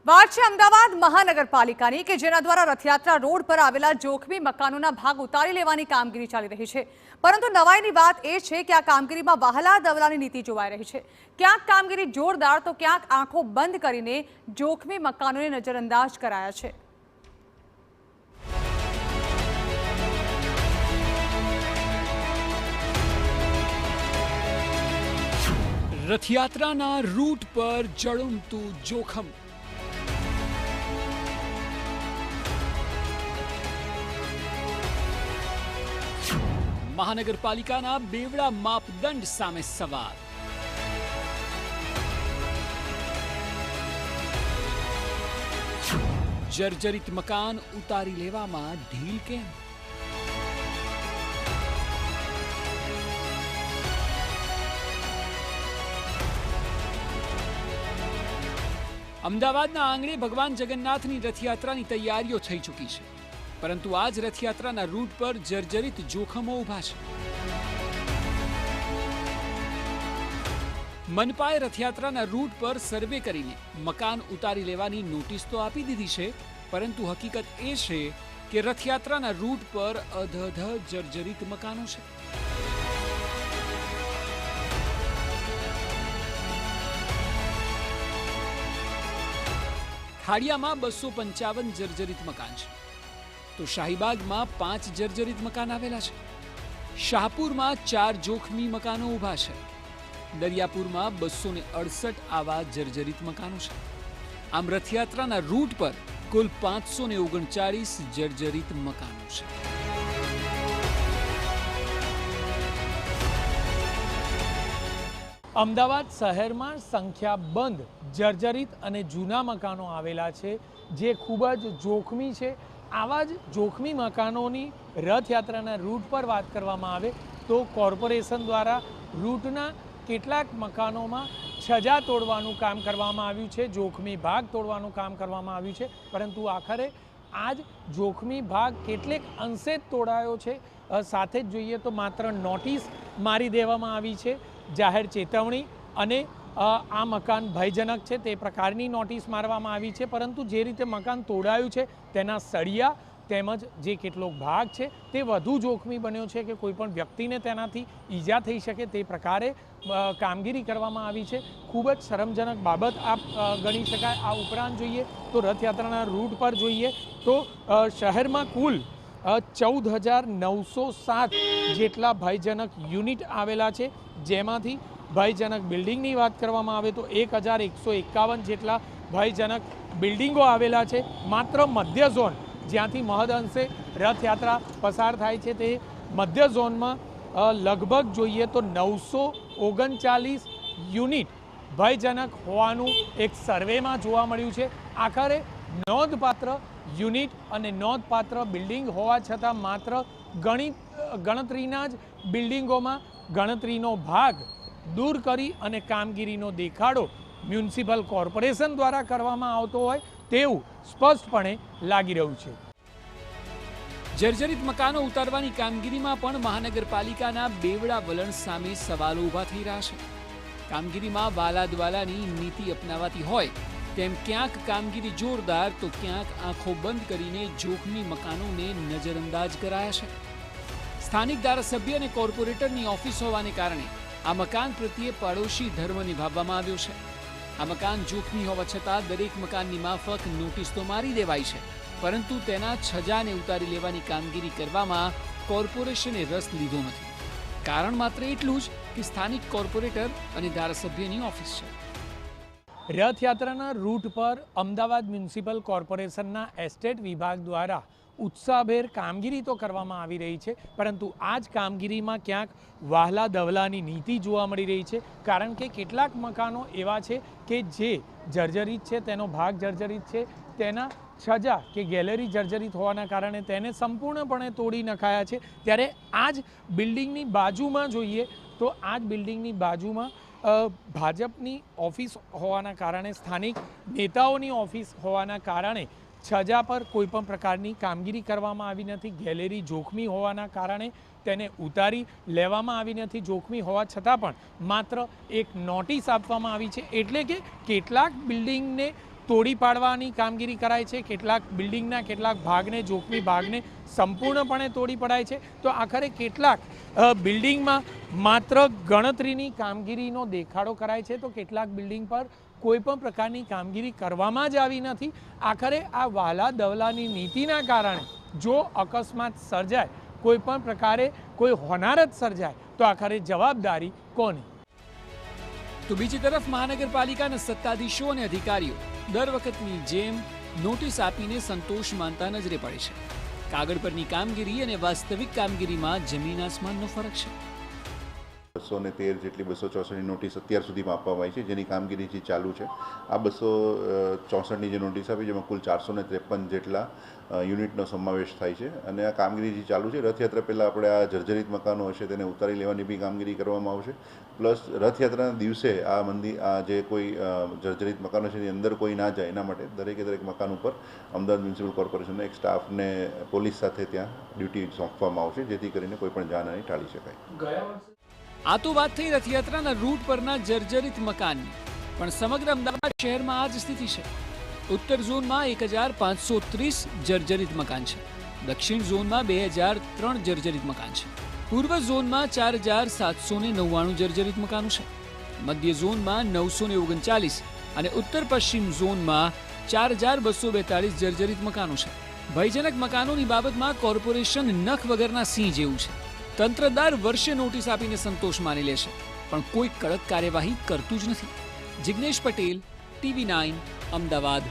વાત છે અમદાવાદ મહાનગરપાલિકાની કે જેના દ્વારા રથયાત્રા રોડ પર આવેલા જોખમી મકાનોના ભાગ ઉતારી લેવાની કામગીરી ચાલી રહી છે। પરંતુ નવાઈની વાત એ છે કે આ કામગીરીમાં વહાલા દવલાની નીતિ જોવાઈ રહી છે। ક્યાંક કામગીરી જોરદાર તો ક્યાંક આંખો બંધ કરીને જોખમી મકાનોને નજરઅંદાજ કરાયા છે। રથયાત્રાના રૂટ પર જળુમતું જોખમ। મહાનગરપાલિકાના બેવડા માપદંડ સામે સવાલ। જર્જરિત મકાન ઉતારી લેવામાં ઢીલ કેમ? અમદાવાદના આંગણે ભગવાન જગન્નાથની રથયાત્રાની તૈયારીઓ થઈ ચૂકી છે, પરંતુ આજ રથયાત્રાના રૂટ પર જર્જરિત જોખમો ઊભા છે। મનપાએ રથયાત્રાના રૂટ પર સર્વે કરીને મકાન ઉતારી લેવાની નોટિસ તો આપી દીધી છે, પરંતુ હકીકત એ છે કે રથયાત્રાના રૂટ પર અધધ જર્જરિત મકાનો છે। ખાડિયામાં 255 જર્જરિત મકાન છે, તો શાહીબાગમાં 5 જર્જરિત મકાન આવેલા છે। શાહપુરમાં 4 જોખમી મકાનો ઊભા છે। દરિયાપુરમાં 268 આવા જર્જરિત મકાનો છે। આમ રથયાત્રાના રૂટ પર કુલ 539 જર્જરિત મકાનો છે। અમદાવાદ શહેરમાં સંખ્યાબંધ જર્જરિત અને જૂના મકાનો આવેલા છે, જે ખૂબ જ જોખમી છે। આવા જ જોખમી મકાનોની રથયાત્રાના રૂટ પર વાત કરવામાં આવે તો કોર્પોરેશન દ્વારા રૂટના કેટલાક મકાનોમાં છજા તોડવાનું કામ કરવામાં આવ્યું છે, જોખમી ભાગ તોડવાનું કામ કરવામાં આવ્યું છે, પરંતુ આખરે આ જ જોખમી ભાગ કેટલેક અંશે જ તોડાયો છે। સાથે જ જોઈએ તો માત્ર નોટિસ મારી દેવામાં આવી છે, જાહેર ચેતવણી અને આ મકાન ભયજનક છે તે પ્રકારની નોટિસ મારવામાં આવી છે, પરંતુ જે રીતે મકાન તોડાયું છે તેના સળિયા તેમજ જે કેટલોક ભાગ છે તે વધુ જોખમી બન્યો છે કે કોઈ પણ વ્યક્તિને તેનાથી ઈજા થઈ શકે તે પ્રકારે કામગીરી કરવામાં આવી છે। ખૂબ જ શરમજનક બાબત આ ગણી શકાય। આ ઉપરાંત જોઈએ તો રથયાત્રાના રૂટ પર જોઈએ તો શહેરમાં કુલ 14,907 જેટલા ભયજનક યુનિટ આવેલા છે, જેમાંથી ભયજનક બિલ્ડિંગની વાત કરવામાં આવે તો 1,151 જેટલા ભયજનક બિલ્ડિંગો આવેલા છે। માત્ર મધ્ય ઝોન જ્યાંથી મહદઅંશે રથયાત્રા પસાર થાય છે તે મધ્ય ઝોનમાં લગભગ જોઈએ તો 939 યુનિટ ભયજનક હોવાનું એક સર્વેમાં જોવા મળ્યું છે। આખરે નોંધપાત્ર યુનિટ અને નોંધપાત્ર બિલ્ડિંગ હોવા છતાં માત્ર ગણતરીના જ બિલ્ડિંગોમાં ગણતરીનો ભાગ દૂર કરી અને કામગીરીનો દેખાડો મ્યુનિસિપલ કોર્પોરેશન દ્વારા કરવામાં આવતો હોય તેવું સ્પષ્ટપણે લાગી રહ્યું છે। જર્જરિત મકાનો ઉતારવાની કામગીરીમાં પણ મહાનગરપાલિકાના બેવડા વલણ સામે સવાલો ઊભા થઈ રહ્યા છે। કામગીરીમાં વાલા દ્વાલાની નીતિ અપનાવાતી હોય તેમ ક્યાંક કામગીરી જોરદાર તો ક્યાંક આંખો બંધ કરીને જોખમી મકાનોને નજરઅંદાજ કરાયા છે। સ્થાનિક ધારાસભ્ય અને કોર્પોરેટરની ઓફિસ હોવાને કારણે આ મકાન પ્રત્યે પડોશી ધર્મ નિભાવવામાં આવ્યો છે। આ મકાન જોખમી હોવા છતાં દરેક મકાનની માફક નોટિસ તો મારી દેવાઈ છે, પરંતુ તેના છજાને ઉતારી લેવાની કામગીરી કરવામાં કોર્પોરેશને રસ લીધો નથી। કારણ માત્ર એટલું જ કે સ્થાનિક કોર્પોરેટર અને ધારાસભ્યની ઓફિસ છે। રથયાત્રાના રૂટ પર અમદાવાદ મ્યુનિસિપલ કોર્પોરેશનના એસ્ટેટ વિભાગ દ્વારા ઉત્સાહભેર કામગીરી તો કરવામાં આવી રહી છે, પરંતુ આ જ કામગીરીમાં ક્યાંક વહાલા દવલાની નીતિ જોવા મળી રહી છે। કારણ કે કેટલાક મકાનો એવા છે કે જે જર્જરિત છે, તેનો ભાગ જર્જરિત છે, તેના છજા કે ગેલેરી જર્જરિત હોવાના કારણે તેને સંપૂર્ણપણે તોડી નખાયા છે। ત્યારે આ જ બિલ્ડિંગની બાજુમાં જોઈએ તો આ જ બિલ્ડિંગની બાજુમાં ભાજપની ઓફિસ હોવાના કારણે, સ્થાનિક નેતાઓની ઓફિસ હોવાના કારણે છજા પર કોઈપણ પ્રકારની કામગીરી કરવામાં આવી નથી। ગેલેરી જોખમી હોવાના કારણે તેને ઉતારી લેવામાં આવી નથી। જોખમી હોવા છતાં પણ માત્ર એક નોટિસ આપવામાં આવી છે, એટલે કે કેટલાક બિલ્ડિંગને તોડી પાડવાની કામગીરી કરાય છે, કેટલાક બિલ્ડિંગના કેટલાક ભાગને, જોખમી ભાગને સંપૂર્ણપણે તોડી પડાય છે, તો આખરે કેટલાક બિલ્ડિંગમાં માત્ર ગણતરીની કામગીરીનો દેખાડો કરાય છે, તો કેટલાક બિલ્ડિંગ પર કોઈ પણ પ્રકારની કામગીરી કરવામાં જ આવી નથી. આખરે આ વહાલા દવલાની નીતિના કારણે જો અકસ્માત સર્જાય, કોઈ પણ પ્રકારે કોઈ હોનારત સર્જાય, તો આખરે જવાબદારી કોની? તો બીજી તરફ મહાનગરપાલિકાના સત્તાધીશો અને અધિકારીઓ દર વખતની જેમ નોટિસ આપીને સંતોષ માનતા નજરે પડે છે. કાગળ પરની કામગીરી અને વાસ્તવિક કામગીરીમાં જમીન આસમાનનો ફરક છે. 213 જેટલી 264ની નોટિસ અત્યાર સુધીમાં આપવામાં આવી છે, જેની કામગીરી જે ચાલુ છે. આ 264ની જે નોટિસ આપી, જેમાં કુલ 453 જેટલા યુનિટનો સમાવેશ થાય છે. અને આ કામગીરી જે ચાલુ છે, રથયાત્રા પહેલાં આપણે આ જર્જરિત મકાનો હશે તેને ઉતારી લેવાની બી કામગીરી કરવામાં આવશે. પ્લસ રથયાત્રાના દિવસે આ જે કોઈ જર્જરિત મકાનો છે એની અંદર કોઈ ના જાય એના માટે દરેક મકાન ઉપર અમદાવાદ મ્યુનિસિપલ કોર્પોરેશનના એક સ્ટાફને પોલીસ સાથે ત્યાં ડ્યુટી સોંપવામાં આવશે, જેથી કરીને કોઈ પણ જાનહાનિ ટાળી શકાય. આ તો વાત થઈ રથયાત્રાના રૂટ પરના જર્જરિત મકાનની, પણ સમગ્ર અમદાવાદ શહેરમાં આ જ સ્થિતિ છે. ઉત્તર ઝોનમાં 1530 જર્જરિત મકાન છે, દક્ષિણ ઝોનમાં 2003 જર્જરિત મકાન છે, પૂર્વ ઝોનમાં 4799 જર્જરિત મકાનો છે, મધ્ય ઝોનમાં 939 અને ઉત્તર પશ્ચિમ ઝોનમાં 4242 જર્જરિત મકાનો છે. ભયજનક મકાનોની બાબતમાં કોર્પોરેશન નખ વગરના સિંહ જેવું છે. તંત્ર દર વર્ષે નોટિસ આપીને સંતોષ માની લેશે, પણ કોઈ કડક કાર્યવાહી કરતું જ નથી. જિગ્નેશ પટેલ, TV9, અમદાવાદ.